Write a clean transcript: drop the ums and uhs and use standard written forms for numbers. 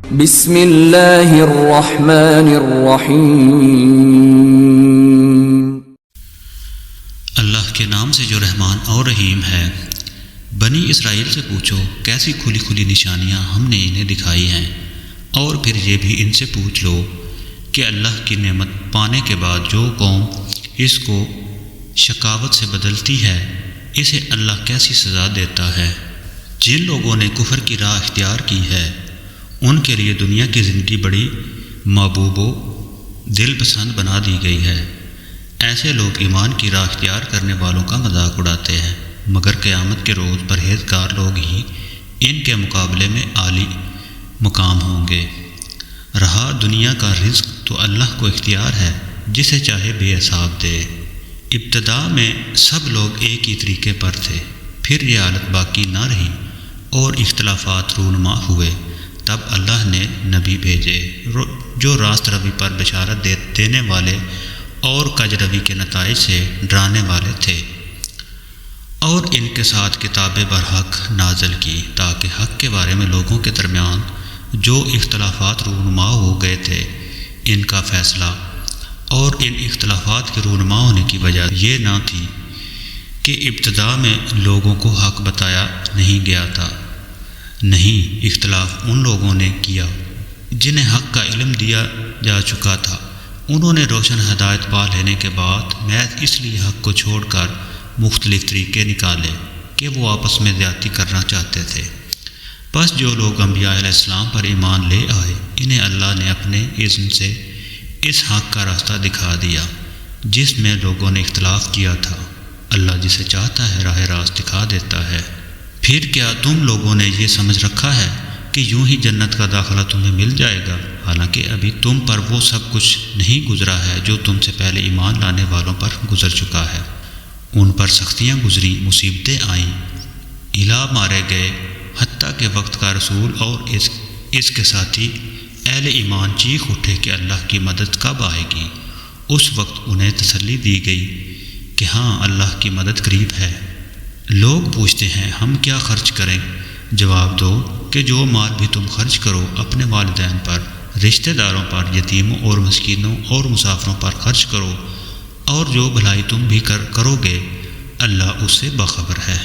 بسم اللہ الرحمن الرحیم، اللہ کے نام سے جو رحمان اور رحیم ہے۔ بنی اسرائیل سے پوچھو کیسی کھلی کھلی نشانیاں ہم نے انہیں دکھائی ہیں، اور پھر یہ بھی ان سے پوچھ لو کہ اللہ کی نعمت پانے کے بعد جو قوم اس کو شقاوت سے بدلتی ہے، اسے اللہ کیسی سزا دیتا ہے۔ جن لوگوں نے کفر کی راہ اختیار کی ہے، ان کے لیے دنیا کی زندگی بڑی محبوب و دل پسند بنا دی گئی ہے۔ ایسے لوگ ایمان کی راہ اختیار کرنے والوں کا مذاق اڑاتے ہیں، مگر قیامت کے روز پرہیزگار لوگ ہی ان کے مقابلے میں عالی مقام ہوں گے۔ رہا دنیا کا رزق تو اللہ کو اختیار ہے، جسے چاہے بے حساب دے۔ ابتدا میں سب لوگ ایک ہی طریقے پر تھے، پھر یہ حالت باقی نہ رہی اور اختلافات رونما ہوئے۔ تب اللہ نے نبی بھیجے جو راست روی پر بشارت دینے والے اور کج روی کے نتائج سے ڈرانے والے تھے، اور ان کے ساتھ کتاب برحق نازل کی تاکہ حق کے بارے میں لوگوں کے درمیان جو اختلافات رونما ہو گئے تھے ان کا فیصلہ، اور ان اختلافات کے رونما ہونے کی وجہ یہ نہ تھی کہ ابتدا میں لوگوں کو حق بتایا نہیں گیا تھا، نہیں، اختلاف ان لوگوں نے کیا جنہیں حق کا علم دیا جا چکا تھا۔ انہوں نے روشن ہدایت پا لینے کے بعد محض اس لیے حق کو چھوڑ کر مختلف طریقے نکالے کہ وہ آپس میں زیادتی کرنا چاہتے تھے۔ بس جو لوگ انبیاء علیہ السلام پر ایمان لے آئے، انہیں اللہ نے اپنے اذن سے اس حق کا راستہ دکھا دیا جس میں لوگوں نے اختلاف کیا تھا۔ اللہ جسے چاہتا ہے راہ راست دکھا دیتا ہے۔ پھر کیا تم لوگوں نے یہ سمجھ رکھا ہے کہ یوں ہی جنت کا داخلہ تمہیں مل جائے گا، حالانکہ ابھی تم پر وہ سب کچھ نہیں گزرا ہے جو تم سے پہلے ایمان لانے والوں پر گزر چکا ہے۔ ان پر سختیاں گزری، مصیبتیں آئیں، ہلا مارے گئے، حتیٰ کہ وقت کا رسول اور اس کے ساتھی اہل ایمان چیخ اٹھے کہ اللہ کی مدد کب آئے گی۔ اس وقت انہیں تسلی دی گئی کہ ہاں، اللہ کی مدد قریب ہے۔ لوگ پوچھتے ہیں ہم کیا خرچ کریں؟ جواب دو کہ جو مال بھی تم خرچ کرو اپنے والدین پر، رشتہ داروں پر، یتیموں اور مسکینوں اور مسافروں پر خرچ کرو، اور جو بھلائی تم بھی کرو گے اللہ اس سے باخبر ہے۔